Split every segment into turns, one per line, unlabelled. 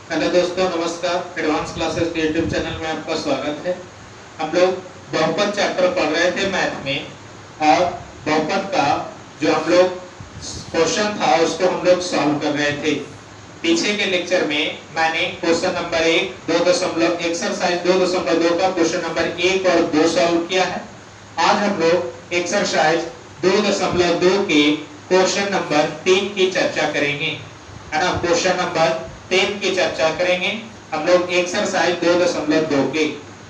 Hello दोस्तों, नमस्कार। Advance classes के यूट्यूब चैनल में आपका स्वागत है। हम लोग बहुपद चैप्टर पढ़ रहे थे मैथ में, और बहुपद का जो हम लोग क्वेश्चन था उसको हम लोग सॉल्व कर रहे थे। पीछे के लेक्चर में मैंने क्वेश्चन नंबर 1 एक्सरसाइज 2.2 का क्वेश्चन नंबर 1 और 2 सॉल्व किया है। आज हम लोग एक्सरसाइज 2.2 के क्वेश्चन नंबर 3 की चर्चा करेंगे, है ना। क्वेश्चन नंबर 3 की चर्चा करेंगे हम लोग एक्सरसाइज 2.2 के।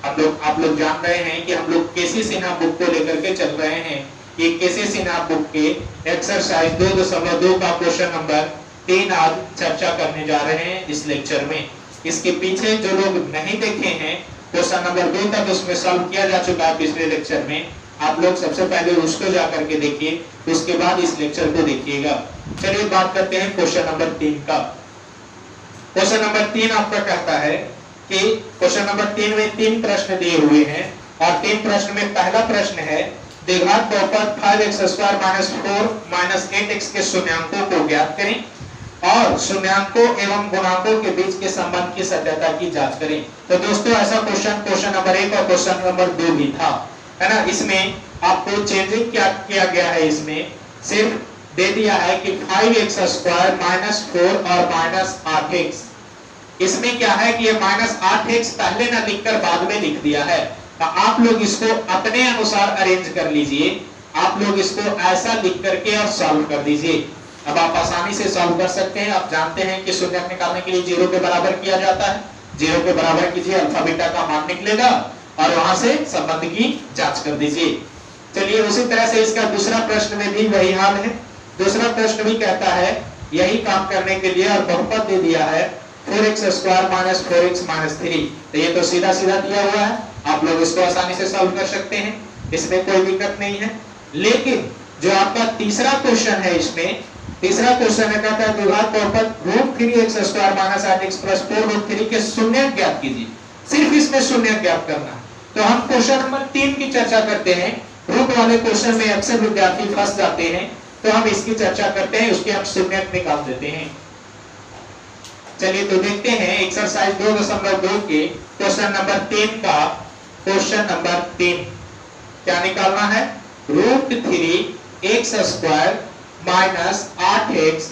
आप लोग जान रहे हैं कि हम लोग केसी सिन्हा बुक को लेकर के चल रहे हैं। ये केसी सिन्हा बुक के एक्सरसाइज 2.2 का क्वेश्चन नंबर 3 आज चर्चा करने जा रहे हैं इस लेक्चर में। इसके पीछे जो लोग नहीं देखे हैं क्वेश्चन नंबर 2 तक, उसमें सॉल्व किया जा चुका है पिछले लेक्चर में। आप लोग सबसे पहले उसको जाकर के देखिए, उसके बाद इस लेक्चर को देखिएगा। चलिए बात करते हैं क्वेश्चन नंबर 3 का। क्वेश्चन नंबर 3 आपका कहता है कि क्वेश्चन नंबर 3 में 3 प्रश्न दिए हुए हैं, और 3 प्रश्न में पहला प्रश्न है द्विघात बहुपद 5x² - 4 - 8x के शून्यांकों को ज्ञात करें और शून्यांकों एवं गुणांकों के बीच के संबंध की सत्यता की जांच करें। तो दोस्तों ऐसा क्वेश्चन नंबर 1 और क्वेश्चन नंबर 2 भी था, है ना। इसमें आपको चेंजिंग क्या किया गया है, इसमें सिर्फ दे दिया है कि 5x² - 4 और -8x। इसमें क्या है कि ये -8x पहले ना लिखकर बाद में लिख दिया है। तो आप लोग इसको अपने अनुसार अरेंज कर लीजिए। आप लोग इसको ऐसा लिख करके और सॉल्व कर दीजिए। अब आप आसानी से सॉल्व कर सकते हैं। आप जानते हैं कि शून्यक निकालने के लिए 0 के बराबर किया जाता है। 0 के बराबर कीजिए, अल्फा बीटा का मान निकलेगा और वहां से संबंध की जांच कर दीजिए। चलिए उसी तरह से इसका दूसरा प्रश्न में भी वही हाल है। दूसरा प्रश्न भी कहता है यही काम करने के लिए, और बहुपद दे दिया है 4x² - 4x - 3। तो ये तो सीधा सीधा दिया हुआ है, आप लोग इसको आसानी से सॉल्व कर सकते हैं, इसमें कोई दिक्कत नहीं है। लेकिन जो आपका तीसरा क्वेश्चन है, इसमें तीसरा क्वेश्चन है कहता है द्विघात बहुपद √3x² - 8x + 4√3 के शून्यक ज्ञात कीजिए। सिर्फ इसमें शून्यक ज्ञात करना। तो हम क्वेश्चन नंबर 3 की चर्चा करते हैं। रूट वाले क्वेश्चन में अक्सर विद्यार्थी फंस जाते हैं, तो हम इसकी चर्चा करते हैं, उसके हम शून्यक निकाल देते हैं। चलिए तो देखते हैं एक्सरसाइज 2.2 के क्वेश्चन नंबर 3 का क्वेश्चन नंबर 3 क्या निकालना है। √3x² - 8x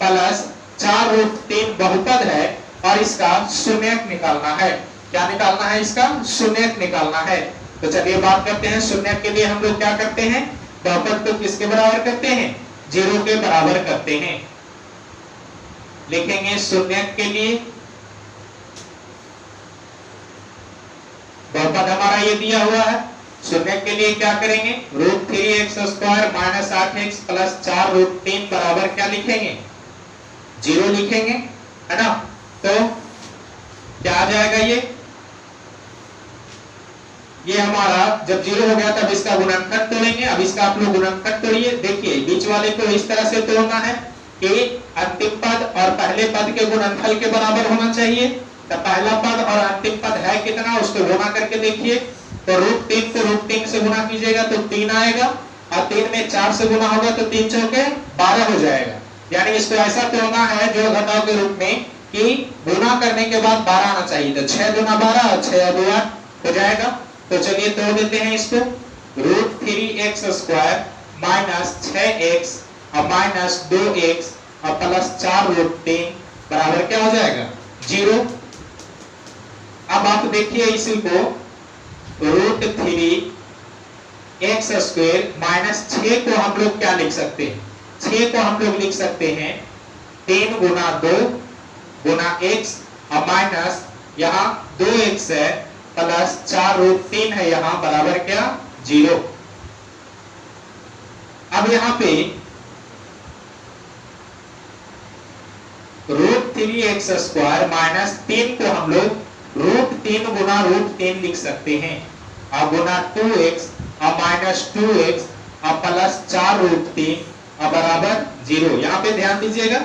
+ 4√3 बहुपद है और इसका शून्यक निकालना है। क्या निकालना है? इसका शून्यक निकालना है। तो चलिए बात करते हैं। शून्यक के लिए हम लोग क्या करते हैं, बहुपद को किसके बराबर करते हैं? 0 के बराबर करते हैं। लिखेंगे शून्यक के लिए बहुपद हमारा ये दिया हुआ है। शून्यक के लिए क्या करेंगे? √3x² - 8x + 4√3 बराबर क्या लिखेंगे? 0 लिखेंगे, है ना। तो क्या आ जाएगा? ये हमारा जब 0 हो गया तब इसका गुणनखंड तोड़ेंगे। अब इसका आप लोग गुणनखंड तोड़िए। देखिए बीच वाले को इस तरह से तोड़ना है कि अंतिम पद और पहले पद के गुणनफल के बराबर होना चाहिए। तो पहला पद और अंतिम पद है कितना, उसको गुणा करके देखिए। तो √3 को √3 से गुणा कीजिएगा तो 3 आएगा, और 3 में 4 से गुणा होगा तो 3 चौके 12 हो जाएगा। यानी इसको ऐसा तोड़ना है जोड़ घटाव के रूप में कि गुणा करने के बाद 12 आना चाहिए। तो 6 दूना 12 और 6 2 8 हो जाएगा। तो चलिए तोड़ देते हैं इसको। √3x² - 6x और -2x और +4√3 बराबर क्या हो जाएगा? 0। अब आप देखिए इसी को √3x² - 6 को हम लोग क्या लिख सकते हैं? 6 को हम लोग लिख सकते हैं 3 × 2 × x और माइनस यहाँ 2x है प्लस 4√3 है यहाँ बराबर क्या? 0। अब यहाँ पे √3x² - 3 को हम लोग √3 × √3 लिख सकते हैं, और गुना 2x और -2x और प्लस 4√3 और बराबर 0। यहाँ पे ध्यान दीजिएगा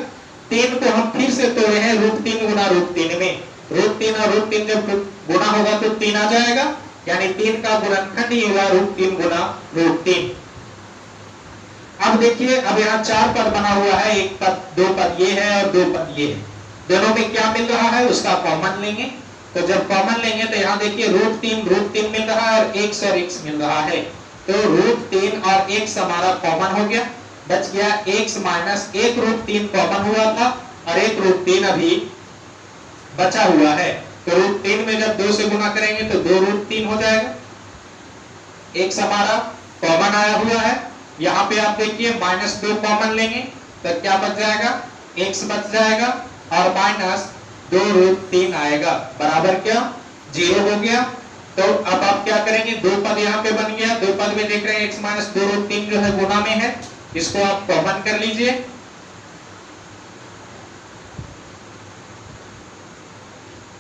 3 को हम फिर से तोड़े हैं √3 × √3 में। √3 और √3 जब गुना होगा तो 3 आ जाएगा, यानी 3 का गुणनखंड ही होगा √3 × √3। अब देखिए अब यहाँ 4 पद बना हुआ है, एक पद 2 पद ये है और 2 पद ये है। दोनों में क्या मिल रहा है उसका कॉमन लेंगे। तो जब कॉमन लेंगे तो यहाँ देखिए रूट तीन मिल रहा है और x और x मिल रहा है। तो रूट 3 और x हमारा कॉमन हो गया, बच गया x माइनस एक रूट 3 कॉमन हुआ था और एक रूट 3 अभी बचा हुआ है। तो रूट 3 में जब 2 से गुना करेंगे तो 2 रूट 3 हो जाएगा। x हमारा कॉमन आया हुआ है। यहाँ पे आप देखिए माइनस 2 कॉमन लेंगे तो क्या बच जाएगा, x बच जाएगा और माइनस 2 रूट 3 आएगा, बराबर क्या 0 हो गया। तो अब आप क्या करेंगे, दो पद यहाँ पे बन गया, दो पद में देख रहे हैं x माइनस 2 रूट 3 जो है गुना में है, इसको आप कॉमन कर लीजिए।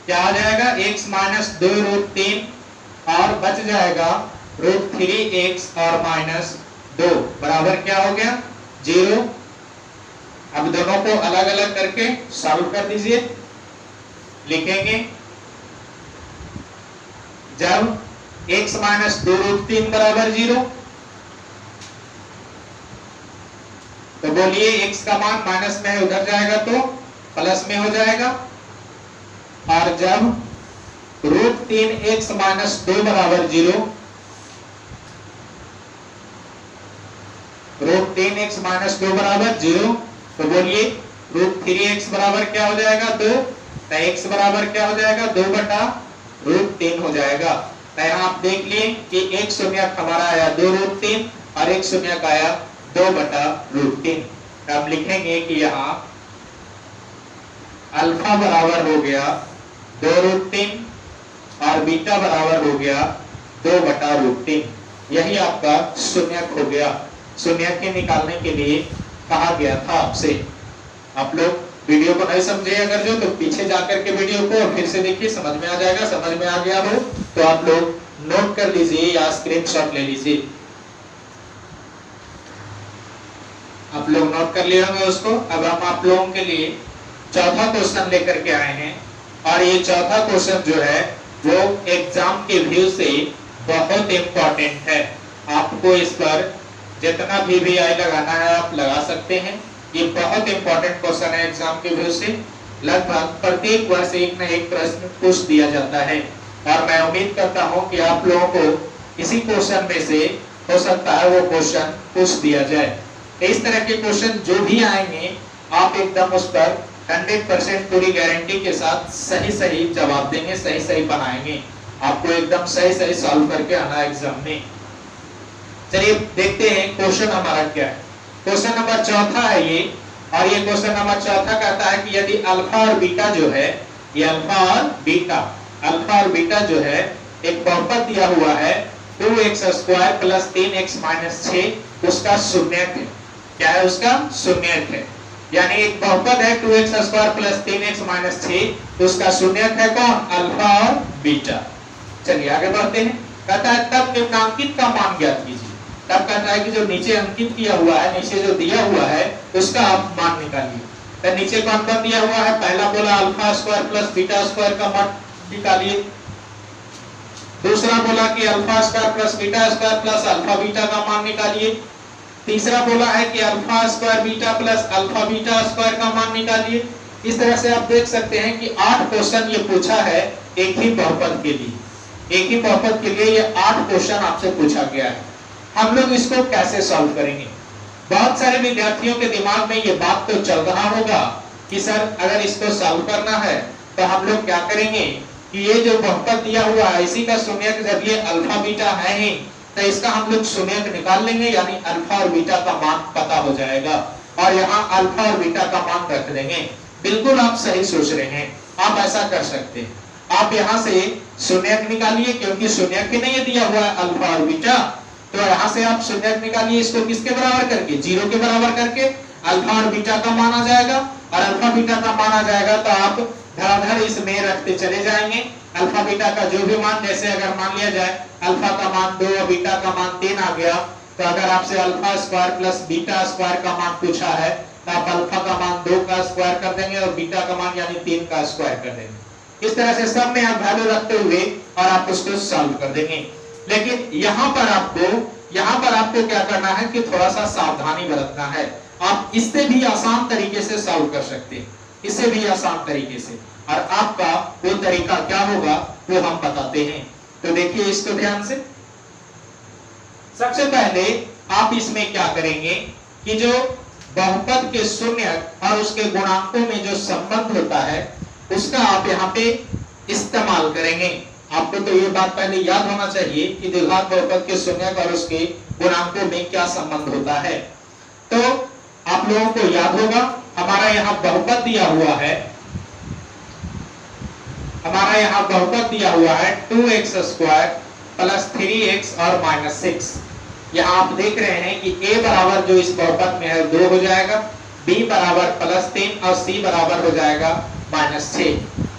क्या आ जाएगा, x माइनस 2 रूट 3 और बच जाएगा रूट 3x और माइनस 2 बराबर क्या हो गया 0। अब दोनों को अलग अलग करके सॉल्व कर दीजिए। लिखेंगे जब x माइनस 2 रूट 3 बराबर 0 तो बोलिए x का मान माइनस में उधर जाएगा तो प्लस में हो जाएगा, और जब रूट 3x माइनस 2 बराबर 0, रूट 3x माइनस 2 बराबर 0 तो बोलिए रूट 3x बराबर क्या हो जाएगा 2, तो x बराबर क्या हो जाएगा 2 बटा रूट 3 हो जाएगा। तो यहाँ आप देख लिए कि एक शून्यक हमारा आया 2 रूट 3 और एक शून्यक आया 2 बटा रूट 3। अब लिखेंगे कि यहाँ अल्फा बराबर हो गया 2 रूट 3 और बीटा बराबर हो गया 2 बटा रूट 3। यही आपका शून्यक हो गया। शून्यक के निकालने के लिए कहा गया था आपसे। आप लोग वीडियो को नहीं समझे अगर जो, तो पीछे जाकर के वीडियो को फिर से देखिए, समझ में आ जाएगा। समझ में आ गया हो तो आप लोग नोट कर लीजिए या स्क्रीनशॉट ले लीजिए। आप लोग नोट कर लिए होंगे उसको। अब हम आप लोगों के लिए चौथा क्वेश्चन लेकर के आए हैं, और ये चौथा क्वेश्चन जो है वो एग्जाम के व्यू से बहुत इंपॉर्टेंट है। आपको इस पर जितना भी आई लगाना है आप लगा सकते हैं। ये बहुत इंपॉर्टेंट क्वेश्चन है एग्जाम के व्यू से। लगभग प्रत्येक वर्ष एक न एक प्रश्न पूछ दिया जाता है, और मैं उम्मीद करता हूं कि आप लोगों को इसी क्वेश्चन में से हो सकता है वो क्वेश्चन पूछ दिया जाए। इस तरह के क्वेश्चन जो भी आएंगे आप एकदम उस पर 100% पूरी गारंटी के साथ सही सही जवाब देंगे, सही सही बनाएंगे। आपको एकदम सही सही सॉल्व करके आना एग्जाम में। चलिए देखते हैं क्वेश्चन हमारा क्या है। क्वेश्चन नंबर चौथा है ये, और ये क्वेश्चन नंबर चौथा कहता है कि यदि अल्फा और बीटा जो है, ये अल्फा और बीटा जो है एक बहुपद दिया हुआ है 2x square plus 3x minus 6, उसका शून्यक है। क्या है उसका शून्यक है, यानी एक बहुपद है 2x square plus 3x minus 6, उसका शून्यक है कौन, अल्फा और बीटा। चलिए आगे बढ़ते हैं। कहता है तब निम्नांकित का मान ज्ञात कीजिए। तब कहता है कि जो नीचे अंकित किया हुआ है, नीचे जो दिया हुआ है उसका आप मान निकालिए। तो नीचे कौन कौन दिया हुआ है, पहला बोला alpha square plus beta square का मान निकालिए। दूसरा बोला कि alpha square plus beta square plus alpha beta का मान निकालिए। तीसरा बोला है कि alpha square beta plus alpha beta square का मान निकालिए। इस तरह से आप देख सकते हैं कि 8 क्वेश्चन ये पूछा है एक ही बहुपद के लिए। एक ही बहुपद के लिए ये 8 क्वेश्चन आपसे पूछा गया है। हम लोग इसको कैसे सॉल्व करेंगे। बहुत सारे विद्यार्थियों के दिमाग में ये बात तो चल रहा होगा कि सर अगर इसको सॉल्व करना है तो हम लोग क्या करेंगे कि ये जो बहुपद दिया हुआ है इसी का शून्यक, जब ये अल्फा बीटा है ही तो इसका हम लोग शून्यक निकाल लेंगे, यानी अल्फा और बीटा का मान पता हो जाएगा, और यहाँ अल्फा और बीटा का मान रख देंगे। बिल्कुल आप सही सोच रहे हैं, आप ऐसा कर सकते हैं। आप यहाँ से शून्यक निकालिए, क्योंकि शून्यक ही नहीं दिया हुआ है अल्फा और बीटा, तो यहाँ से आप शून्यक निकालिए। इसको किसके बराबर करके, 0 के बराबर करके अल्फा और बीटा का मान आ जाएगा, और अल्फा बीटा का मान आ जाएगा तो आप धराधर इसमें रखते चले जाएंगे। अल्फा बीटा का जो भी मान, जैसे अगर मान लिया जाए अल्फा का मान 2 और बीटा का मान 3 आ गया, तो अगर आपसे alpha square plus beta square का मान पूछा है तो आप अल्फा का मान 2 का स्क्वायर कर देंगे और बीटा का मान यानी 3 का स्क्वायर कर देंगे। इस तरह से सब में आप वैल्यू रखते हुए और आप उसको सॉल्व कर देंगे। लेकिन यहाँ पर आपको क्या करना है कि थोड़ा सा सावधानी बरतना है। आप इससे भी आसान तरीके से सॉल्व कर सकते हैं। इसे भी आसान तरीके से, और आपका वो तरीका क्या होगा वो हम बताते हैं। तो देखिए इसको ध्यान से। सबसे पहले आप इसमें क्या करेंगे कि जो बहुपद के शून्य और उसके गुणांकों में जो संबंध होता है उसका आप यहाँ पे इस्तेमाल करेंगे। आपको तो ये बात पहले याद होना चाहिए कि द्विघात बहुपद के शून्य और उसके गुणांकों में क्या संबंध होता है। तो आप लोगों को याद होगा हमारा यहाँ बहुपद दिया हुआ है, हमारा यहाँ बहुपद दिया हुआ है 2x² + 3x और -6। यहाँ आप देख रहे हैं कि a बराबर जो इस बहुपद में है 2 हो जाएगा, b बराबर +3 और c बराबर हो जाएगा -6।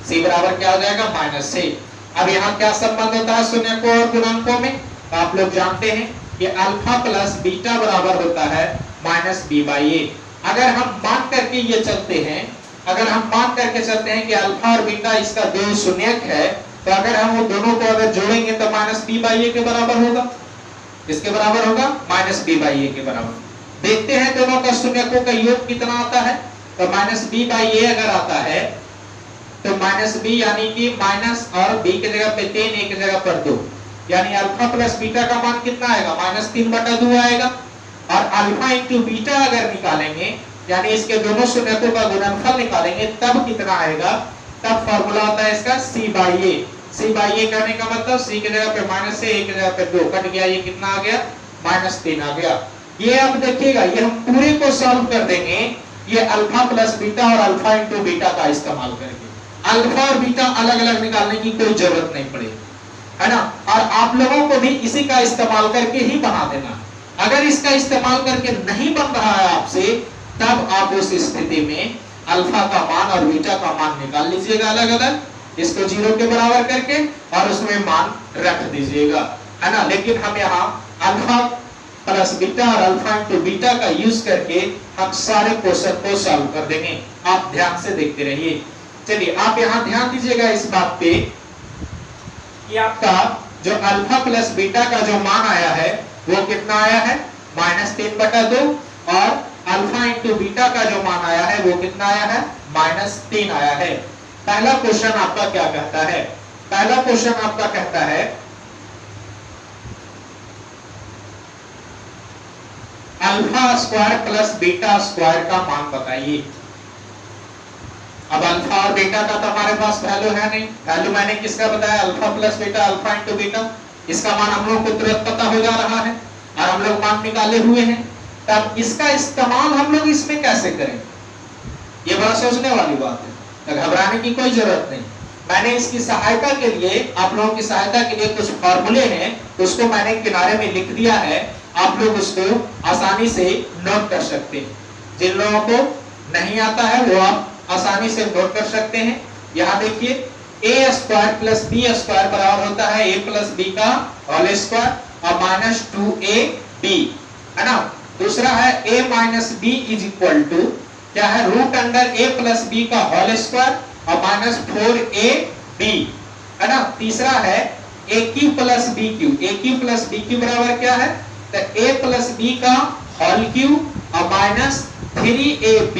c बराबर क्या हो जाएगा -6। अब यहाँ क्या संबंध होता है शून्यकों और गुणांकों में? तो आप लोग जानते हैं कि अल्फा प्लस बीटा बराबर होता है -b/a। अगर हम मान करके ये चलते हैं, अगर हम मान करके चलते हैं कि अल्फा और बीटा इसका दो शून्यक है, तो अगर हम वो दोनों को अगर जोड़ेंगे तो -b/a के बराबर होगा। किसके बराबर होगा? -b/a के बराबर। देखते हैं दोनों का शून्यकों का योग कितना आता है। तो -b/a अगर आता है तो -b यानी कि माइनस और b की जगह पे 3, a की जगह पर 2, यानी अल्फा प्लस बीटा का मान कितना आएगा? -3/2 आएगा। और अल्फा इंटू बीटा अगर निकालेंगे, यानी इसके दोनों शून्यकों का गुणनफल निकालेंगे, तब कितना आएगा? तब फॉर्मूला होता है इसका c/a। c/a कहने का मतलब c की जगह पे -6, a की जगह पे 2 कट गया, ये कितना आ गया? -3 आ गया। ये अब देखिएगा, ये हम पूरे को सॉल्व कर देंगे, ये अल्फा प्लस बीटा और अल्फा इंटू बीटा का इस्तेमाल करके। अल्फा और बीटा अलग अलग निकालने की कोई जरूरत नहीं पड़ेगी, है ना। और आप लोगों को भी इसी का इस्तेमाल करके ही बना देना। अगर इसका इस्तेमाल करके नहीं बन रहा है आपसे, तब आप उस स्थिति में अल्फा का मान और बीटा का मान निकाल लीजिएगा अलग अलग, इसको 0 के बराबर करके, और उसमें मान रख दीजिएगा, है ना। लेकिन हम यहाँ अल्फा प्लस बीटा और अल्फा इंटू बीटा का यूज करके हम सारे क्वेश्चन को सॉल्व कर देंगे। आप ध्यान से देखते रहिए। चलिए आप यहाँ ध्यान दीजिएगा इस बात पे कि आपका जो अल्फा प्लस बीटा का जो मान आया है वो कितना आया है? -3/2। और अल्फा इंटू बीटा का जो मान आया है वो कितना आया है? -3 आया है। पहला क्वेश्चन आपका क्या कहता है? पहला क्वेश्चन आपका कहता है alpha square plus beta square का मान बताइए। अब अल्फा और बीटा का तो हमारे पास वैल्यू है नहीं। वैल्यू मैंने किसका बताया? Alpha plus beta, alpha into beta. इसका मान हम लोग को तुरंत पता हो जा रहा है और हम लोग मान निकाले हुए हैं। तब इसका इस्तेमाल हम लोग इसमें कैसे करें? ये बड़ा सोचने वाली बात है, तो घबराने की कोई जरूरत नहीं। मैंने इसकी सहायता के लिए, आप लोगों की सहायता के लिए कुछ फॉर्मूले हैं, उसको मैंने किनारे में लिख दिया है। आप लोग उसको आसानी से नोट कर सकते हैं। जिन लोगों को नहीं आता है वो आप आसानी से नोट कर सकते हैं। यहाँ देखिए a² प्लस b² बराबर होता है a प्लस b का होल स्क्वायर और -2ab, है ना। दूसरा है a minus b is equal to क्या है? √a प्लस b का होल स्क्वायर और -4ab, है ना। तीसरा है aq plus bq। aq plus bq बराबर क्या है? तो a प्लस b का होल क्यूब और -3ab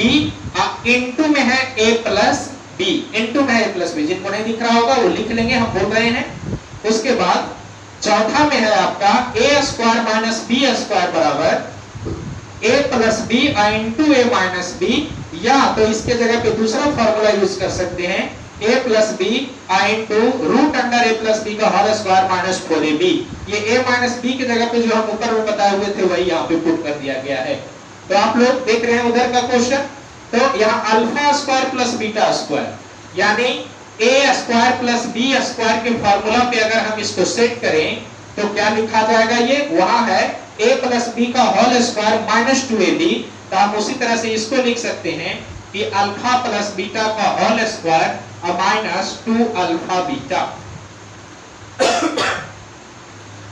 इनटू में है a प्लस b, इनटू में है a प्लस b। जिनको नहीं दिख रहा होगा वो लिख लेंगे, हम बोल रहे हैं। उसके बाद चौथा में है आपका a² माइनस b² बराबर a plus b into a minus b, या तो इसके जगह पे दूसरा फॉर्मूला यूज कर सकते हैं a plus b into √a plus b का होल स्क्वायर -4ab। ये a माइनस b की जगह पे जो हम ऊपर में बताए हुए थे वही यहाँ पे पुट कर दिया गया है। तो आप लोग देख रहे हैं उधर का क्वेश्चन। तो यहाँ alpha square plus beta square, यानी a² प्लस b² के फॉर्मूला पे अगर हम इसको सेट करें तो क्या लिखा जाएगा? ये वहां है a प्लस b का होल स्क्वायर -2ab। तो हम उसी तरह से इसको लिख सकते हैं कि अल्फा प्लस बीटा का होल स्क्वायर और -2 अल्फा बीटा।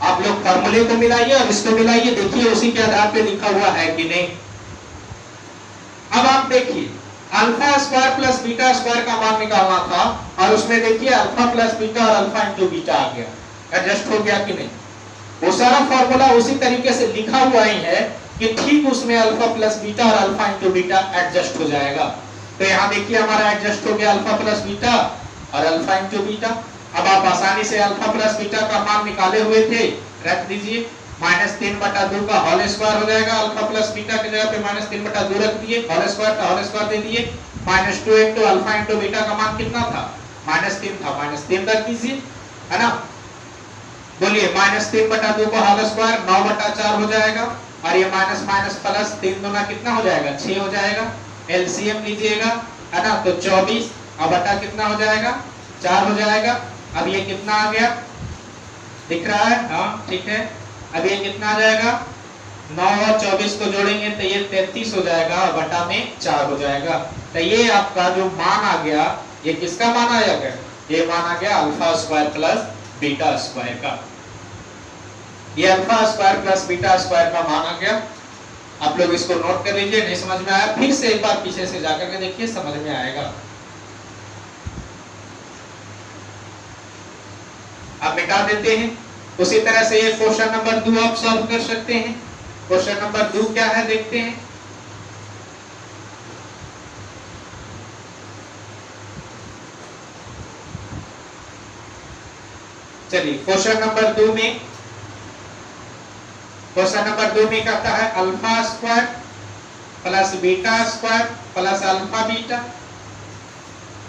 आप लोग फॉर्मूले को मिलाइए और इसको मिलाइए, देखिए उसी के आधार पे लिखा हुआ है कि नहीं। अब आप देखिए alpha square plus beta square का मान निकालना था और उसमें देखिए अल्फा प्लस बीटा और अल्फा इंटू बीटा आ गया। एडजस्ट हो गया कि नहीं? वो सारा फॉर्मूला उसी तरीके से लिखा हुआ ही है कि ठीक उसमें अल्फा प्लस बीटा और अल्फा इंटू बीटा एडजस्ट हो जाएगा। तो यहाँ देखिए हमारा एडजस्ट हो गया अल्फा प्लस बीटा और अल्फा इंटू बीटा। अब आप आसानी से अल्फा प्लस बीटा का मान निकाले हुए थे, रख दीजिए। -3/2 का होल स्क्वायर हो जाएगा। अल्फा प्लस बीटा की जगह पे -3/2 रख दिए, होल स्क्वायर का होल स्क्वायर दे दिए। -2 इंटू अल्फा इंटू बीटा का मान कितना था? -3 था, -3 रख दीजिए, है ना। बोलिए -3/2 का होल स्क्वायर 9/4 हो जाएगा और ये माइनस माइनस प्लस 3 दूना कितना हो जाएगा? 6 हो जाएगा। एलसीएम लीजिएगा, है ना, तो 24 और बटा कितना हो जाएगा? 4 हो जाएगा। अब ये कितना आ गया, दिख रहा है? हाँ ठीक है। अब ये कितना आ जाएगा? 9 और 24 को जोड़ेंगे तो ये 33 हो जाएगा और बटा में 4 हो जाएगा। तो ये आपका जो मान आ गया, ये किसका मान आया गया? ये मान आ गया alpha square plus beta square का। ये alpha square plus beta square का मान आ गया। आप लोग इसको नोट कर लीजिए। नहीं समझ में आया फिर से एक बार पीछे से जाकर के देखिए, समझ में आएगा। आप मिटा देते हैं। उसी तरह से ये क्वेश्चन नंबर 2 आप सॉल्व कर सकते हैं। क्वेश्चन नंबर 2 क्या है देखते हैं। चलिए क्वेश्चन नंबर 2 में, क्वेश्चन नंबर 2 में कहता है alpha square plus beta square plus alpha beta.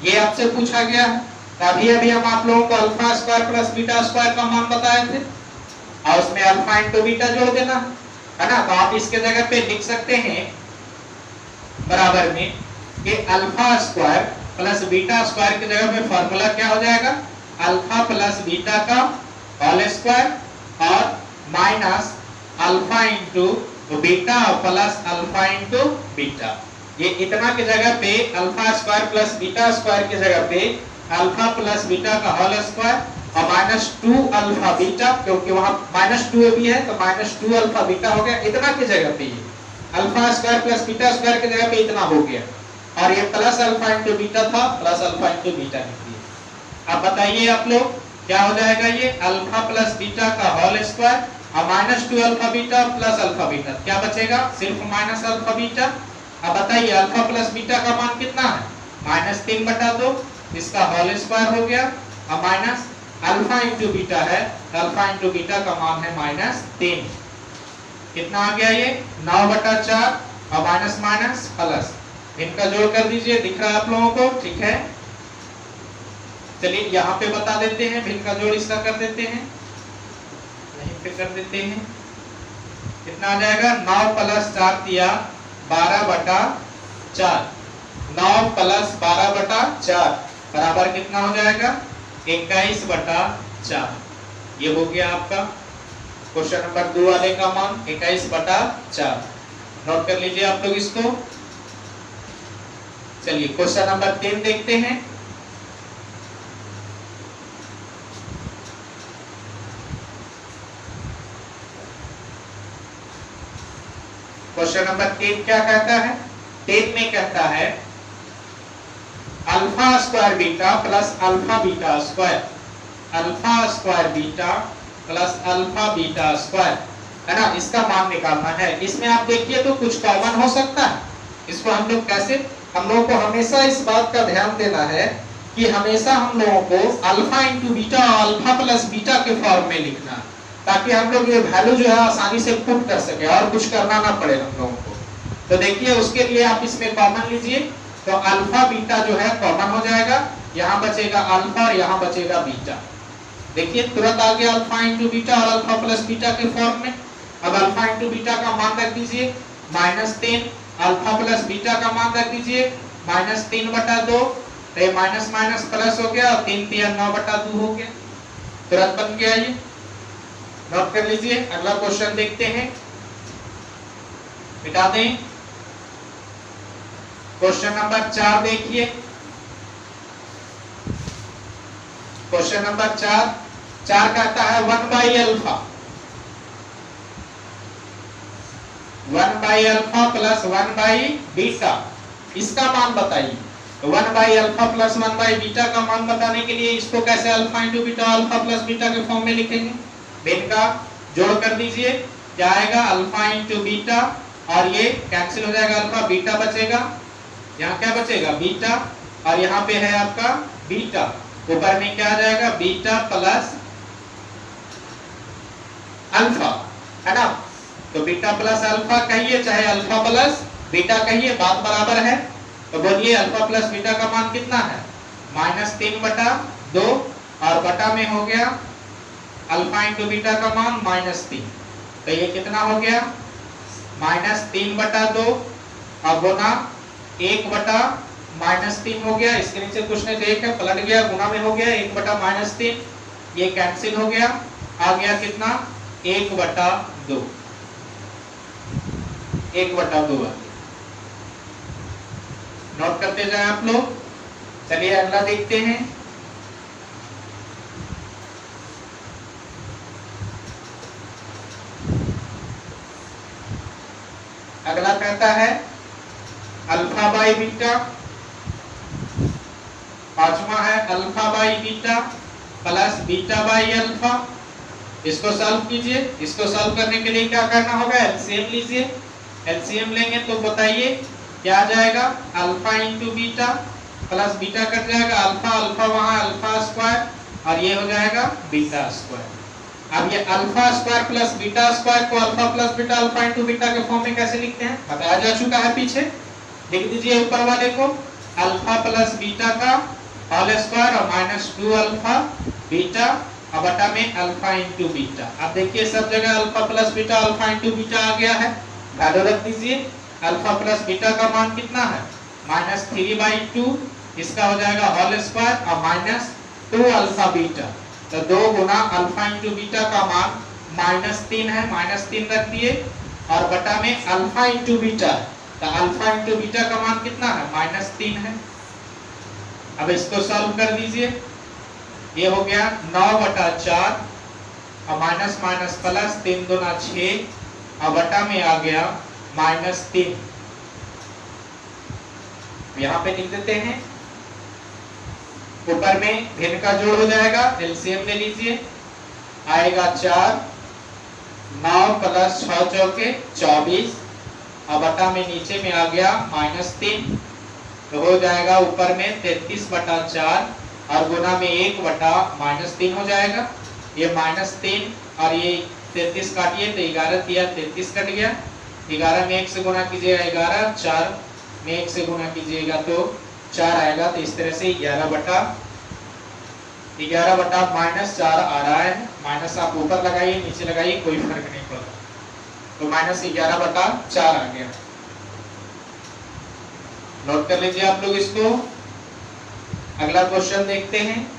ये आपसे पूछा गया है। अभी अभी हम आप लोगों को alpha square plus beta square का मान बताए थे और उसमें अल्फा इंटू बीटा जोड़ देना है ना। तो आप इसके जगह पे लिख सकते हैं बराबर में कि alpha square plus beta square की जगह पे फॉर्मूला क्या हो जाएगा? अल्फा प्लस बीटा का होल स्क्वायर और minus alpha into beta plus alpha into beta. ये इतना की जगह पे alpha square plus beta square की जगह पे अल्फा प्लस बीटा का होल स्क्वायर और -2 अल्फा बीटा, क्योंकि वहां -2 भी है तो -2 अल्फा बीटा हो गया। इतना की जगह पे ये alpha square plus beta square की जगह पे इतना हो गया और ये प्लस अल्फा इंटू बीटा था, प्लस अल्फा इंटू बीटा निकली। अब बताइए आप लोग क्या हो जाएगा? ये अल्फा प्लस बीटा का होल स्क्वायर और -2 alpha beta plus alpha beta, क्या बचेगा? सिर्फ माइनस अल्फा बीटा। अब बताइए अल्फा प्लस बीटा का मान कितना है? -3/2, इसका होल स्क्वायर हो गया और माइनस अल्फा इंटू बीटा है, अल्फा इंटू बीटा का मान है -3। कितना आ गया? ये 9/4 और माइनस माइनस प्लस, इनका जोड़ कर दीजिए। दिख रहा है आप लोगों को? ठीक है। चलिए यहाँ पे बता देते हैं, भिन्न का जोड़ इसका कर देते हैं, यहीं पे कर देते हैं। कितना आ जाएगा? 9 + 4 दिया 12/4, 9 + 12/4 बराबर कितना हो जाएगा? 21/4। ये हो गया आपका क्वेश्चन नंबर 2 वाले का मान 21/4। नोट कर लीजिए आप लोग इसको। चलिए क्वेश्चन नंबर 3 देखते हैं। क्वेश्चन नंबर 3 क्या कहता है? 3 में कहता है alpha square beta plus alpha beta square, alpha square beta plus alpha beta square, है ना, इसका मान निकालना है। इसमें आप देखिए तो कुछ कॉमन हो सकता है। इसको हम लोग कैसे, हम लोगों को हमेशा इस बात का ध्यान देना है कि हमेशा हम लोगों को अल्फा इंटू बीटा और अल्फा प्लस बीटा के फॉर्म में लिखना है, ताकि हम लोग ये वैल्यू जो है आसानी से पुट कर सके और कुछ करना ना पड़े हम लोगों को। तो देखिए उसके लिए आप इसमें कॉमन लीजिए, तो अल्फा बीटा जो है कॉमन हो जाएगा, यहाँ बचेगा अल्फा और यहाँ बचेगा बीटा। देखिए तुरंत आ गया अल्फा इंटू बीटा और अल्फा प्लस बीटा के फॉर्म में। अब अल्फा इंटू बीटा का मान रख दीजिए -3, अल्फा प्लस बीटा का मान रख दीजिए -3/2, तो ये माइनस माइनस प्लस हो गया और 3 3 9/2 हो गया, तुरंत बन गया। ये नोट कर लीजिए। अगला क्वेश्चन देखते हैं, मिटा दें। क्वेश्चन नंबर 4 देखिए। क्वेश्चन नंबर 4 कहता है 1/अल्फा, 1/अल्फा प्लस 1/बीटा, इसका मान बताइए। तो 1/अल्फा प्लस 1/बीटा का मान बताने के लिए इसको कैसे alpha into beta alpha plus beta के फॉर्म में लिखेंगे? इनका जोड़ कर दीजिए, क्या आएगा? अल्फा इंटू बीटा और ये कैंसिल हो जाएगा, अल्फा बीटा बचेगा यहाँ क्या बचेगा बीटा, और यहाँ पे है आपका बीटा, ऊपर में क्या आ जाएगा बीटा प्लस अल्फा, है ना। तो बीटा प्लस अल्फा कहिए चाहे अल्फा प्लस बीटा कहिए, बात बराबर है। तो बोलिए अल्फा प्लस बीटा का मान कितना है, -3/2, और बटा में हो गया अल्फा इंटू बीटा का मान -3, तो ये कितना हो गया -3/2 और गुना 1/-3 हो गया। इसके नीचे कुछ नहीं, देख है पलट गया, गुना में हो गया 1/-3, ये कैंसिल हो गया, आ गया कितना 1/2, 1/2 नोट करते जाए आप लोग। चलिए अगला देखते हैं। अगला कहता है अल्फा बाई बीटा, पांचवा है alpha by beta plus beta by alpha. इसको सॉल्व कीजिए। इसको सॉल्व करने के लिए क्या करना होगा, एलसीएम लीजिए। एलसीएम लेंगे तो बताइए क्या आ जाएगा, alpha into beta plus beta cut जाएगा, अल्फा अल्फा वहां अल्फा स्क्वायर, और ये हो जाएगा बीटा स्क्वायर। अब ये alpha square plus beta square को alpha plus beta alpha into beta के फॉर्म में कैसे लिखते हैं बताया जा चुका है पीछे। लिख दीजिए ऊपर वाले को अल्फा प्लस बीटा का होल स्क्वायर और -2 अल्फा बीटा और बटा में अल्फा इंटू बीटा। अब देखिए सब जगह alpha plus beta alpha into beta आ गया है, वैल्यू रख दीजिए। अल्फा प्लस बीटा का मान कितना है -3/2, इसका हो जाएगा होल स्क्वायर और -2 अल्फा बीटा, तो 2 गुना अल्फा इंटू बीटा का मान -3 है, -3 रख दिए, और बटा में अल्फा इंटू बीटा, तो अल्फा इंटू बीटा का मान कितना है -3 है। अब इसको सॉल्व कर दीजिए, ये हो गया 9/4 और माइनस माइनस प्लस 3 दूना 6 और बटा में आ गया -3। यहाँ पे लिख देते हैं, ऊपर में भिन्न का जोड़ हो जाएगा, एलसीएम ले लीजिए, आएगा 4, 9 प्लस 6 चौके 24 और बटा में नीचे में आ गया -3, तो हो जाएगा ऊपर में 33/4 और गुना में 1/-3 हो जाएगा। ये -3 और ये 33 काटिए तो 11 दिया 33 कट गया, 11 में 1 से गुना कीजिएगा 11, 4 में 1 से गुना कीजिएगा तो 4 आएगा। तो इस तरह से 11/-4 आ रहा है। माइनस आप ऊपर लगाइए नीचे लगाइए कोई फर्क नहीं पड़ता, तो -11/4 आ गया। नोट कर लीजिए आप लोग इसको। अगला क्वेश्चन देखते हैं।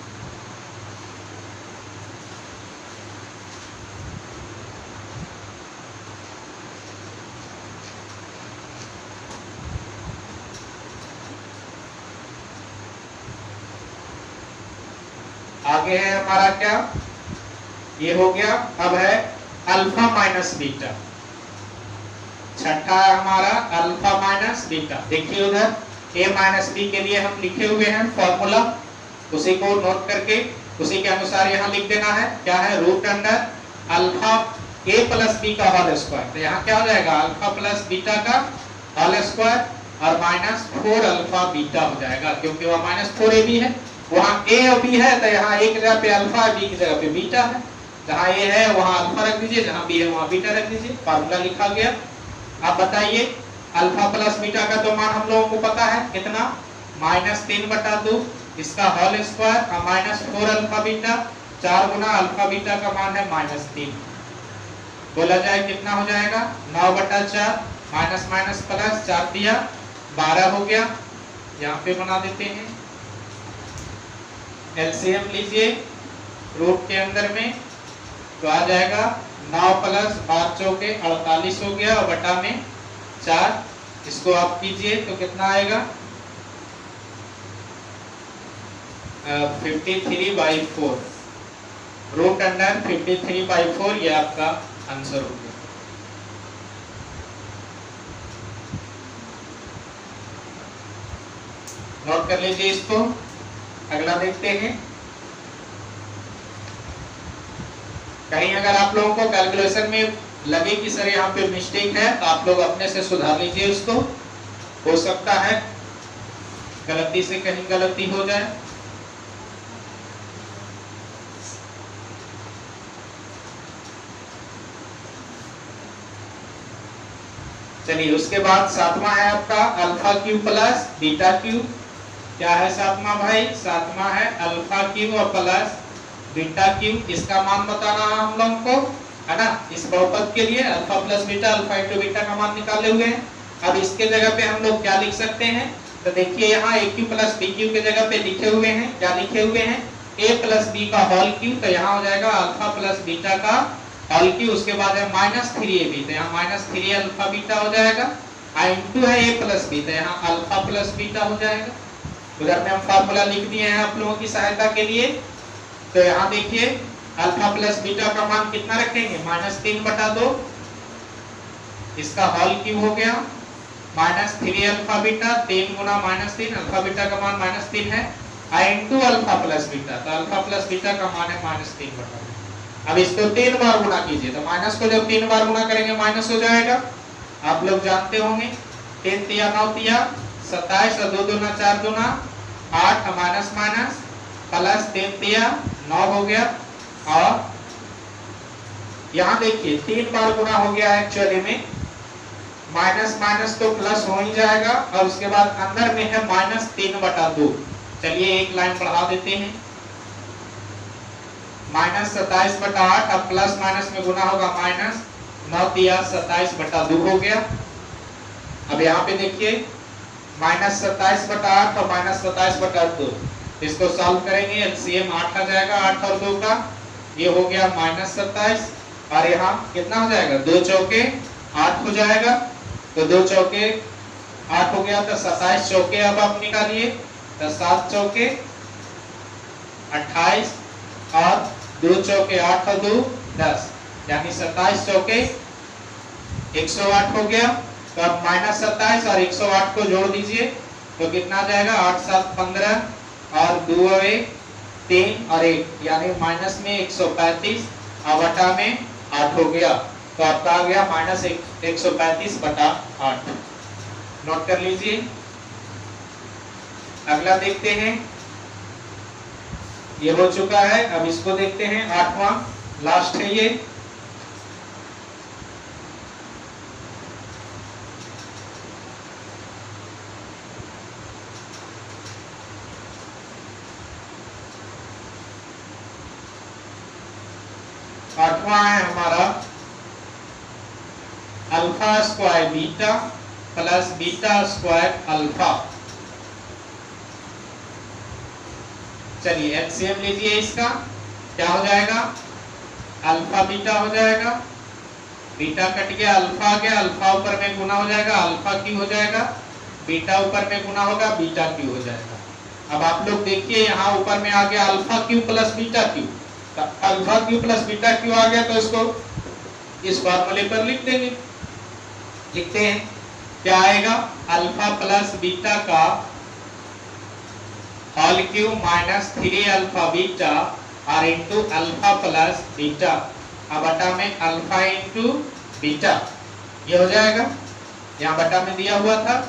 आगे है हमारा क्या, ये हो गया। अब है अल्फा माइनस बीटा, छठा है हमारा अल्फा माइनस बीटा। देखिए उधर a माइनस बी के लिए हम लिखे हुए हैं फॉर्मूला, उसी को नोट करके उसी के अनुसार यहाँ लिख देना है। क्या है, root under alpha a plus B का होल स्क्वायर। तो यहाँ क्या हो जाएगा, अल्फा प्लस बीटा का होल स्क्वायर और -4 अल्फा बीटा हो जाएगा, क्योंकि वह -4ab है, वहाँ a और b है, तो यहाँ एक जगह पे अल्फा b की जगह पे बीटा है। जहाँ a है वहाँ अल्फा रख दीजिए, जहाँ b है वहाँ बीटा रख दीजिए, फार्मूला लिखा गया। आप बताइए अल्फा प्लस बीटा का तो मान हम लोगों को पता है कितना, -3/2, इसका होल स्क्वायर और -4 अल्फा बीटा, 4 गुना अल्फा बीटा का मान है -3। बोला जाए कितना हो जाएगा, 9/4 माइनस माइनस प्लस 4 दिया 12 हो गया। यहाँ पे बना देते हैं, एलसीएम लीजिए रूट के अंदर में, तो आ जाएगा 9 प्लस 5 चौके 48 हो गया और बटा में 4। इसको आप कीजिए तो कितना आएगा, 53/4, रूट अंडर 53/4, ये आपका आंसर हो गया। नोट कर लीजिए इसको। अगला देखते हैं। कहीं अगर आप लोगों को कैलकुलेशन में लगे कि सर यहाँ पे मिस्टेक है, तो आप लोग अपने से सुधार लीजिए उसको। हो सकता है गलती से कहीं गलती हो जाए। चलिए उसके बाद सातवां है आपका alpha cube plus beta Q. क्या है सातवां भाई? सातवां है अल्फा क्यू और प्लस बीटा क्यू। इसका मान बताना है हम लोगों को, है ना। इस बहुपद के लिए alpha plus beta, alpha into beta का मान निकाले हुए हैं। अब इसके जगह पे हम लोग क्या लिख सकते हैं? तो देखिए यहाँ ए क्यू प्लस बी क्यू के जगह पे लिखे हुए हैं, क्या लिखे हुए हैं? ए प्लस बी का होल क्यू। तो यहाँ हो जाएगा अल्फा प्लस बीटा का होल क्यू। उसके बाद है माइनस 3ab, तो यहाँ माइनस 3 अल्फा बीटा हो जाएगा। इंटू है ए प्लस बी, तो यहाँ अल्फा प्लस बीटा हो जाएगा। उधर में हम फार्मूला लिख दिए हैं आप लोगों की सहायता के लिए। तो यहाँ देखिए अल्फा प्लस बीटा का मान कितना रखेंगे? -3/2। इसका होल क्यू हो गया -3 अल्फा बीटा, 3 गुना -3, अल्फा बीटा का मान -3 है, इंटू अल्फा प्लस बीटा। तो अल्फा प्लस बीटा का मान है -3/2। अब इसको 3 बार गुणा कीजिए, तो माइनस को जब 3 बार गुणा करेंगे माइनस हो जाएगा। आप लोग जानते होंगे 3 तिया 9 तिया 27 और 2 दूना 4 दूना 8 माइनस माइनस प्लस 3 तिया 9 हो गया। और यहाँ देखिए 3 बार गुणा हो गया है एक्चुअली में, माइनस माइनस तो प्लस हो ही जाएगा। और उसके बाद अंदर में है -3/2। चलिए एक लाइन बढ़ा देते हैं, -27/8। अब प्लस माइनस में गुना होगा -9 तिया 27/2 हो गया। अब यहाँ पे देखिए -27/8 और -27/2, इसको सॉल्व करेंगे, एलसीएम 8 आ जाएगा, 8 और 2 का, ये हो गया -27। और यहाँ कितना हो जाएगा? 2 चौके 8 हो जाएगा। तो 2 चौके 8 हो गया, तो 27 चौके अब आप निकालिए, तो 7 चौके 28 और 2 चौके 8 और 2 10, यानी 27 चौके 108 हो गया। तो अब -27 और 108 को जोड़ दीजिए, तो कितना आ जाएगा? 8 7 15 और 2 और 1 3 और 1, यानी माइनस में 135 और बटा में 8 हो गया। तो आपका आ गया -135/8। नोट कर लीजिए। अगला देखते हैं, ये हो चुका है। अब इसको देखते हैं, 8वां लास्ट है ये। आठवां है हमारा alpha square beta plus beta square alpha. चलिए एलसीएम लीजिए इसका, क्या हो जाएगा? अल्फा बीटा हो जाएगा, बीटा कट गया, अल्फा आ गया, अल्फा ऊपर में गुना हो जाएगा, अल्फा क्यू हो जाएगा, बीटा ऊपर में गुना होगा, बीटा क्यू हो जाएगा। अब आप लोग देखिए यहाँ ऊपर में आ गया alpha cube plus beta cube. तो alpha cube plus beta cube आ गया, तो इसको इस फॉर्मूले पर लिख देंगे। लिखते हैं, क्या आएगा? अल्फा प्लस बीटा का होल क्यू -3 अल्फा बीटा और इंटू अल्फा प्लस बीटा, अब बटा में अल्फा इंटू बीटा, ये हो जाएगा। यहाँ बटा में दिया हुआ था।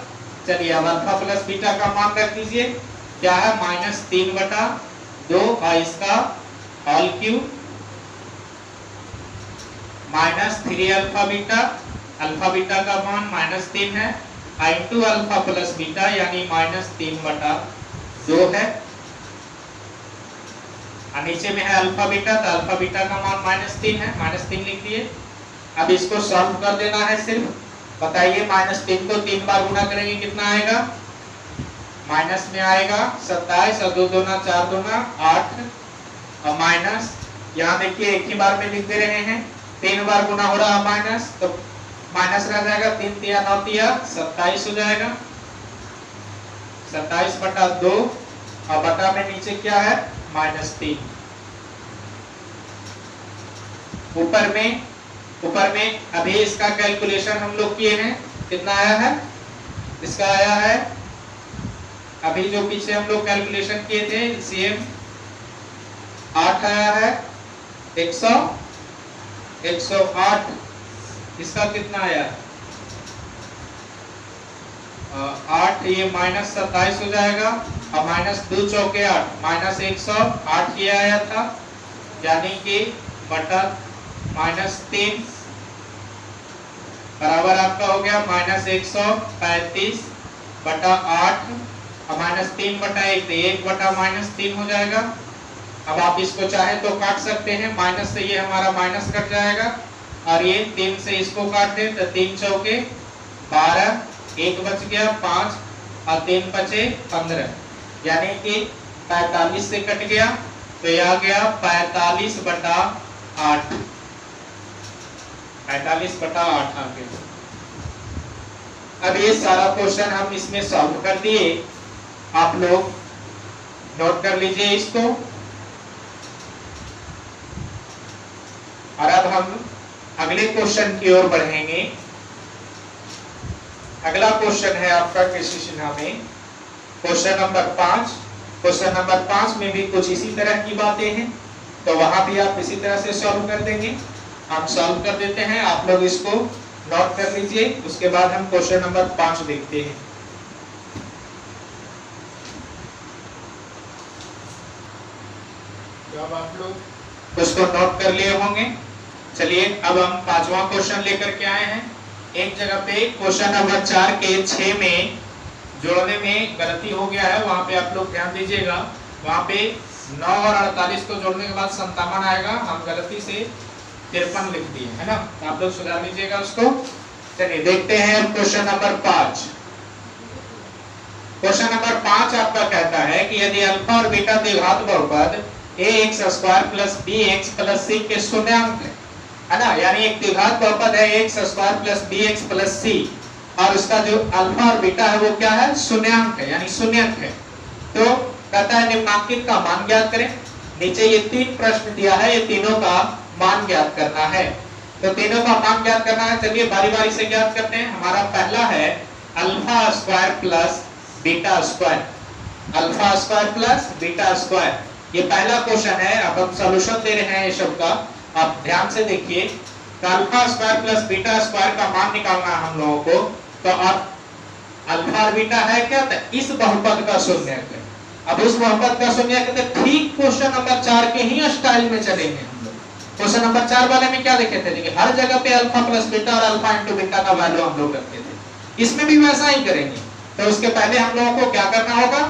चलिए अब अल्फा प्लस बीटा का मान रख दीजिए, क्या है? -3/2 और इसका होल क्यू -3 अल्फा बीटा का मान -3 है, इंटू अल्फा प्लस बीटा यानी -3/2 है। और नीचे में है अल्फा बीटा, तो अल्फा बीटा का मान -3 है, -3 लिख दिए। अब इसको सॉल्व कर देना है सिर्फ। बताइए -3 को 3 बार गुना करेंगे कितना आएगा? माइनस में आएगा 27 और 2 दूना 4 दूना 8 और माइनस, यहाँ देखिए एक ही बार में लिख दे रहे हैं, 3 बार गुना हो रहा है माइनस, तो माइनस रह जाएगा 3 तिया 9 तिया 27 हो जाएगा, 27/2 और बटा में नीचे क्या है? -3। ऊपर में अभी इसका कैलकुलेशन हम लोग किए हैं, कितना आया है? इसका आया है अभी जो पीछे हम लोग कैलकुलेशन किए थे, सीएम 8 आया है, 108। इसका कितना आया? 8 ये -27 हो जाएगा और -2 चौके 8 -108 ये आया था, यानी कि बटा -3 बराबर आपका हो गया -135 बटा 8 और -3 बटा 1 तो 1 बटा -3 हो जाएगा। अब आप इसको चाहे तो काट सकते हैं, माइनस से ये हमारा माइनस कट जाएगा और ये 3 से इसको काट दे तो 3 चौके 12, 1 बच गया 5 और 3 बचे 15, यानी कि 45 से कट गया तो यह आ गया 45 बटा 8, 45 बटा 8 आ गया। अब ये सारा क्वेश्चन हम इसमें सॉल्व कर दिए, आप लोग नोट कर लीजिए इसको। और अब हम अगले क्वेश्चन की ओर बढ़ेंगे। अगला क्वेश्चन है आपका कृषि चिन्ह में क्वेश्चन नंबर 5। क्वेश्चन नंबर 5 में भी कुछ इसी तरह की बातें हैं, तो वहां भी आप इसी तरह से सॉल्व कर देंगे। हम सॉल्व कर देते हैं, आप लोग इसको नोट कर लीजिए, उसके बाद हम क्वेश्चन नंबर 5 देखते हैं। अब आप लोग उसको नोट कर लिए होंगे। चलिए अब हम 5वां क्वेश्चन लेकर के आए हैं। एक जगह पे क्वेश्चन नंबर 4 के 6 में जोड़ने में गलती हो गया है, वहां पे आप लोग ध्यान दीजिएगा। वहां पे 9 और 48 को जोड़ने के बाद 57 आएगा, हम गलती से 53 लिख दिए है ना, तो आप लोग सुधार लीजिएगा उसको। चलिए देखते हैं क्वेश्चन नंबर 5। क्वेश्चन नंबर 5 आपका कहता है कि यदि अल्फा और बीटा द्विघात बहुपद ax² plus bx plus c के शून्यांक है ना, यानी एक द्विघात बहुपद है ax² plus bx plus c और उसका जो अल्फा और बीटा है वो क्या है, शून्यांक है, यानी शून्यक है। तो कहता है निम्नांकित का मान ज्ञात करें। नीचे ये 3 प्रश्न दिया है, ये तीनों का मान ज्ञात करना है। तो तीनों का मान ज्ञात करना है, चलिए बारी बारी से ज्ञात करते हैं। हमारा पहला है alpha square plus beta square, alpha square plus beta square, ये पहला क्वेश्चन है। अब हम सॉल्यूशन दे रहे हैं ये सब का, आप ध्यान से देखिए। Alpha square plus beta square का मान निकालना है हम लोगों को, तो अब अल्फा और बीटा है क्या, तो इस बहुपद का शून्यक है। अब उस बहुपद का शून्यक है तो ठीक क्वेश्चन नंबर 4 के ही स्टाइल में चलेंगे हम लोग। क्वेश्चन नंबर 4 वाले में क्या लिखे थे, देखिए हर जगह पे अल्फा प्लस बीटा और अल्फा इंटू बीटा का वैल्यू हम लोग रखते थे, इसमें भी वैसा ही करेंगे। तो उसके पहले हम लोगों को क्या करना होगा,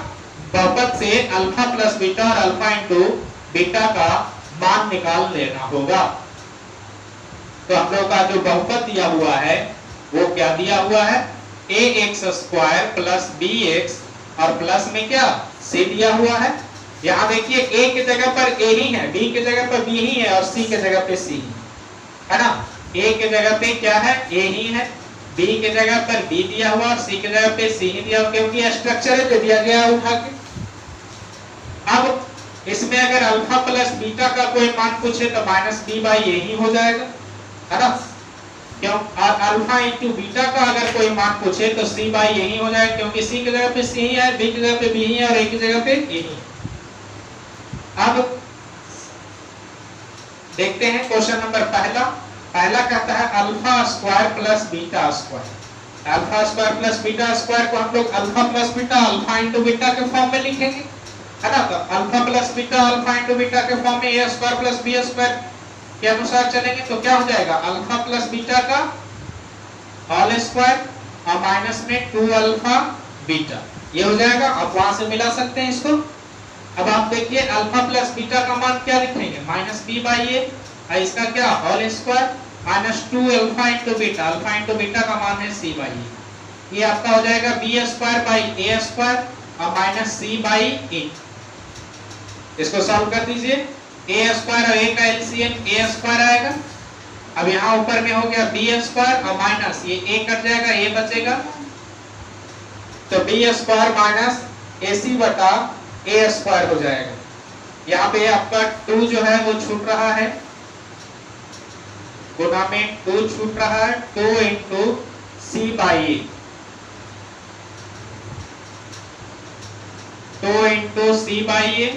बहुपद से अल्फा प्लस बीटा और अल्फा इंटू बीटा का मान निकाल लेना होगा। तो हम लोग का जो बहुपद दिया हुआ है वो क्या दिया हुआ है, ax² प्लस bx और प्लस में क्या c दिया हुआ है। यहाँ देखिए a की जगह पर a ही है, b की जगह पर b ही है और c की जगह पे c है ना। a की जगह पे क्या है, a ही है, b की जगह पर b दिया हुआ और c की जगह पे c ही दिया हुआ, क्योंकि स्ट्रक्चर है दिया गया है उठा के। अब इसमें अगर अल्फा प्लस बीटा का कोई मान पूछे तो -b/a ही हो जाएगा है ना, क्यों, और अल्फा इंटू बीटा का अगर कोई मान पूछे तो c/a ही हो जाएगा, क्योंकि c की जगह पे c ही है, b की जगह पे b ही है और a की जगह पे a ही है। अब देखते हैं क्वेश्चन नंबर पहला कहता है alpha square plus beta square. Alpha square plus beta square को हम लोग alpha plus beta alpha into beta के फॉर्म में लिखेंगे है ना। तो alpha plus beta alpha into beta के फॉर्म में a² प्लस b² के अनुसार चलेंगे तो क्या हो जाएगा, अल्फा प्लस बीटा का होल स्क्वायर और माइनस में 2 अल्फा बीटा, ये हो जाएगा। आप वहां से मिला सकते हैं इसको। अब आप देखिए अल्फा प्लस बीटा का मान क्या लिखेंगे, -b/a और इसका क्या whole square -2 alpha into beta, alpha into beta का मान है c/a, ये आपका हो जाएगा b² और -c/a। इसको सॉल्व कर दीजिए, a² और a का एलसीएम a² आएगा। अब यहाँ ऊपर में हो गया b² और माइनस ये a कट जाएगा, a बचेगा, तो b² माइनस ac बटा a² हो जाएगा। यहाँ पे आपका 2 जो है वो छूट रहा है, गुना में 2 छूट रहा है, 2 इंटू c/a, 2 इंटू c/a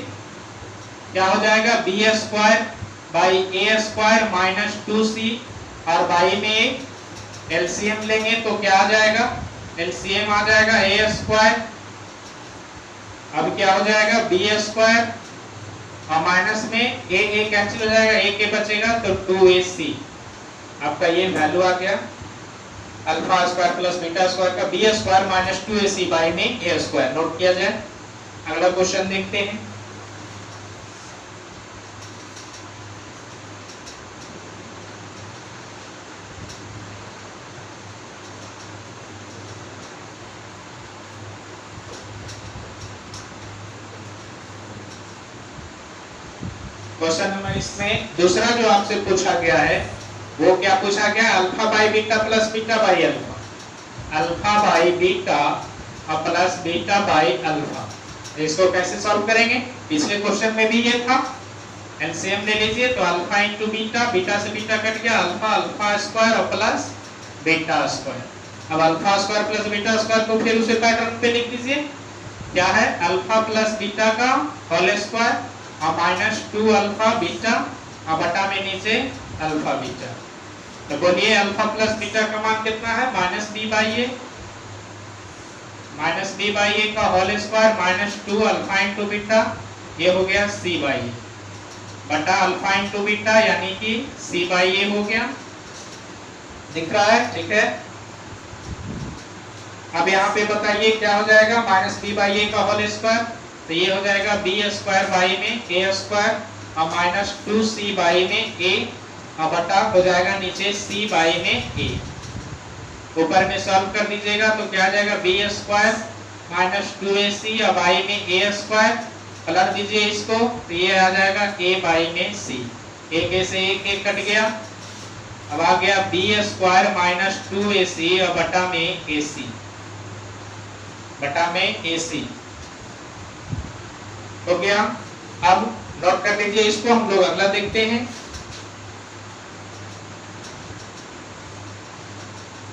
क्या हो जाएगा, b² by a² minus 2c और बाई में एलसीएम लेंगे तो क्या आ जाएगा एलसीएम आ जाएगा ए स्क्वायर, अब क्या हो जाएगा बी स्क्वायर, और माइनस में ए कैंसिल हो जाएगा, ए के बचेगा तो 2ac आपका ये वैल्यू आ गया alpha square plus beta square का B square minus 2ac by में ए स्क्वायर। नोट किया जाए। अगला क्वेश्चन देखते हैं। क्वेश्चन नंबर इसमें दूसरा जो आपसे पूछा गया है वो क्या पूछा गया, alpha by beta plus beta by alpha, alpha by beta और प्लस बीटा बाई अल्फा। इसको कैसे सॉल्व करेंगे, पिछले क्वेश्चन में भी ये था। एलसीएम ले लीजिए तो अल्फा इंटू बीटा, बीटा से बीटा कट गया, अल्फा अल्फा स्क्वायर और प्लस बीटा स्क्वायर। अब alpha square plus beta square को फिर उसे पैटर्न पे लिख दीजिए, क्या है अल्फा प्लस बीटा का होल स्क्वायर और माइनस 2 अल्फा बीटा और बटा में नीचे अल्फा बीटा। तो बोलिए अल्फा प्लस बीटा का मान कितना है, minus B by A, minus B by A का whole square minus 2 alpha into beta, ये हो गया सी बाई ए बटा अल्फा इंटू बीटा यानी कि सी बाई ए हो गया। दिख रहा है, ठीक है। अब यहाँ पे बताइए क्या हो जाएगा, माइनस बी बाई ए का होल स्क्वायर, तो ये हो जाएगा बी स्क्वायर बाई में ए स्क्वायर और माइनस 2c बाई में ए और बटा हो जाएगा नीचे c बाई में ए। ऊपर में सॉल्व कर दीजिएगा तो क्या आ जाएगा बी स्क्वायर माइनस 2ac और बाई में ए स्क्वायर, पलट दीजिए इसको तो ये आ जाएगा a बाई में c, एक से एक कट गया। अब आ गया बी स्क्वायर माइनस 2ac और बटा में ac, बटा में ac हो गया। अब नोट कर लीजिए इसको, हम लोग अगला देखते हैं।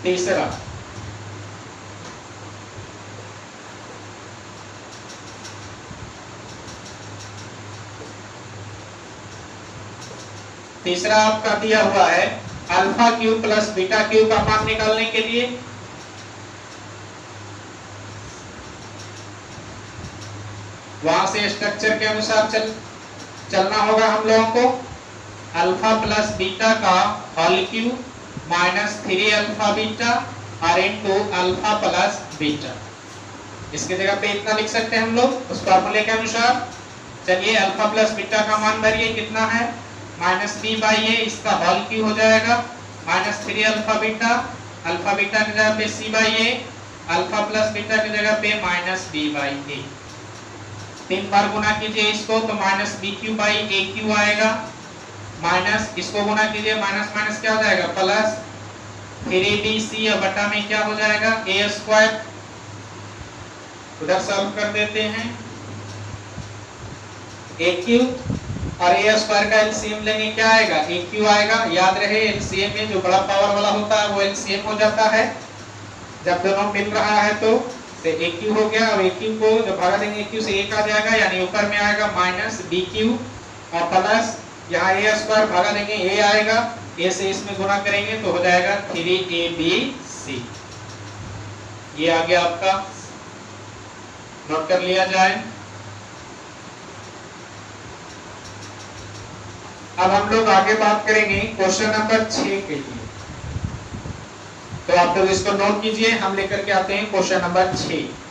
तीसरा तीसरा आपका दिया हुआ है alpha cube plus beta cube का मान निकालने के लिए वहां से स्ट्रक्चर के अनुसार चलना होगा हम लोगों को। अल्फा प्लस बीटा का whole cube minus 3 alpha beta और इनटू अल्फा प्लस बीटा। इसकी जगह पे इतना लिख सकते हैं हम लोग उस फॉर्मूले के अनुसार। चलिए अल्फा प्लस बीटा का मान भरिए, कितना है माइनस बी बाई ए, इसका होल क्यूब हो जाएगा माइनस 3 अल्फा बीटा की जगह पे C by A, alpha plus beta की जगह पे माइनस बी बाई ए। 3 बार गुना कीजिए इसको तो minus B cube by A cube आएगा, माइनस इसको गुना कीजिए माइनस माइनस क्या हो जाएगा प्लस 3bc और बटा में क्या हो जाएगा ए स्क्वायर। उधर सॉल्व कर देते हैं, ए क्यूब और ए स्क्वायर का एलसीएम लेंगे क्या आएगा ए क्यू आएगा। याद रहे एलसीएम में जो बड़ा पावर वाला होता है वो एलसीएम हो जाता है, जब दोनों मिल रहा है तो ए क्यू हो गया। और ए क्यू को जब भागा देंगे ए क्यू से एक आ जाएगा यानी ऊपर में आएगा माइनस बी क्यू और प्लस यहाँ ए स्क्वायर भागा देंगे ए आएगा, ए से इसमें गुना करेंगे तो हो जाएगा 3abc। ये आ गया आपका, नोट कर लिया जाए। अब हम लोग आगे बात करेंगे क्वेश्चन नंबर 6 के लिए, तो आप लोग इसको नोट कीजिए। हम लेकर के आते हैं क्वेश्चन नंबर 6।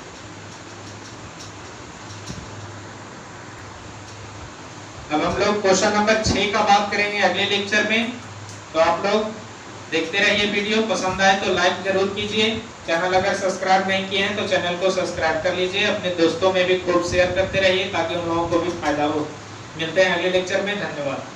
अब हम लोग क्वेश्चन नंबर 6 का बात करेंगे अगले लेक्चर में, तो आप लोग देखते रहिए वीडियो। पसंद आए तो लाइक जरूर कीजिए, चैनल अगर सब्सक्राइब नहीं किए हैं तो चैनल को सब्सक्राइब कर लीजिए, अपने दोस्तों में भी खूब शेयर करते रहिए ताकि उन लोगों को भी फायदा हो। मिलते हैं अगले लेक्चर में, धन्यवाद।